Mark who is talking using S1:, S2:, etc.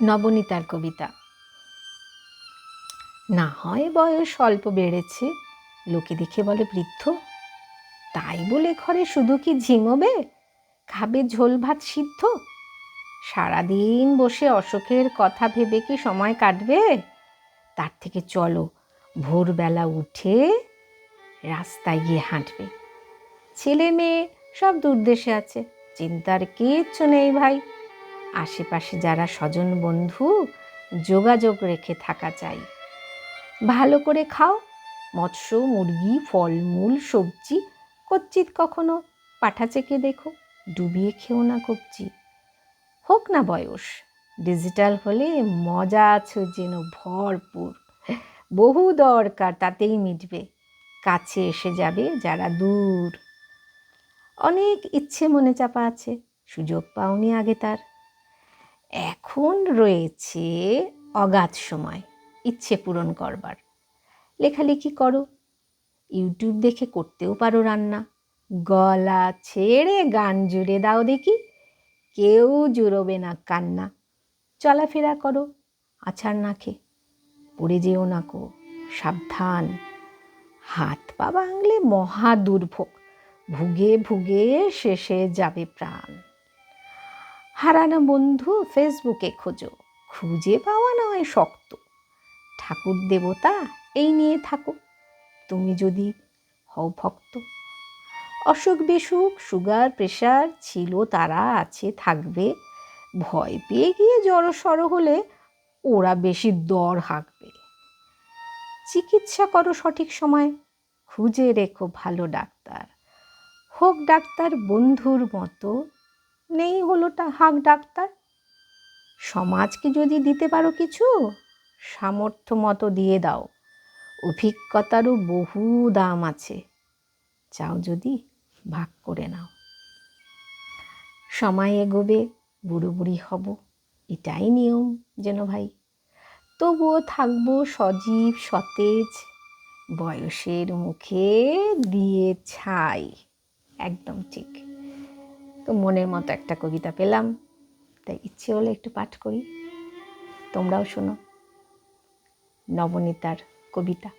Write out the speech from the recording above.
S1: নবনীতার কবিতা। না হয় বয়স অল্প বেড়েছে, লোকে দেখে বলে বৃদ্ধ, তাই বলে ঘরে শুধু কি ঝিমোবে, খাবে ঝোল ভাত সিদ্ধ? সারাদিন বসে অসুখের কথা ভেবে কি সময় কাটবে? তার থেকে চলো ভোরবেলা উঠে রাস্তায় গিয়ে হাঁটবে। ছেলে মেয়ে সব দূরদেশে আছে, চিন্তার কিচ্ছু নেই ভাই। আশেপাশে যারা স্বজন বন্ধু, যোগাযোগ রেখে থাকা চাই। ভালো করে খাও, মৎস্য মুরগি ফলমূল সবজি, কচ্চিৎ কখনো পাঠা চেকে দেখো, ডুবিয়ে খেও না কবজি। হোক না বয়স, ডিজিটাল হলে মজা আছে যেন ভরপুর। বহু দরকার তাতেই মিটবে, কাছে এসে যাবে যারা দূর। অনেক ইচ্ছে মনে চাপা আছে, সুযোগ পাওনি আগে তার। এখন রয়েছে অগাধ সময় ইচ্ছে পূরণ করবার। লেখালেখি করো, ইউটিউব দেখে করতেও পারো রান্না। গলা ছেড়ে গান জুড়ে দাও দেখি, কেউ জুড়োবে না কান্না। চলাফেরা করো আছাড় না খেয়ে, পড়ে যেও না কো, সাবধান। হাত পা ভাঙলে মহা দুর্ভোগ, ভুগে ভুগে শেষে যাবে প্রাণ। হারানো বন্ধু ফেসবুকে খোঁজো, খুঁজে পাওয়া নয় শক্ত। ঠাকুর দেবতা এই নিয়ে থাকো, তুমি যদি হও ভক্ত। অসুখ বিসুখ সুগার প্রেশার ছিল তারা আছে থাকবে, ভয় পেয়ে গিয়ে জড়সড় হলে ওরা বেশি দর হাঁকবে। চিকিৎসা করো সঠিক সময়, খুঁজে রেখো ভালো ডাক্তার। হোক ডাক্তার বন্ধুর মতো, নেই হলোটা হাঁক ডাক্তার। সমাজকে যদি দিতে পারো কিছু, সামর্থ্য মতো দিয়ে দাও। অভিজ্ঞতারও বহু দাম আছে, চাও যদি ভাগ করে নাও। সময় এগোবে, বুড়ো বুড়ি হব, এটাই নিয়ম যেন ভাই। তবুও থাকবো সজীব সতেজ, বয়সের মুখে দিয়ে ছাই। একদম ঠিক। তো মনের মতো একটা কবিতা পেলাম, তাই ইচ্ছে হলে একটু পাঠ করি, তোমরাও শোনো। নবনীতার কবিতা।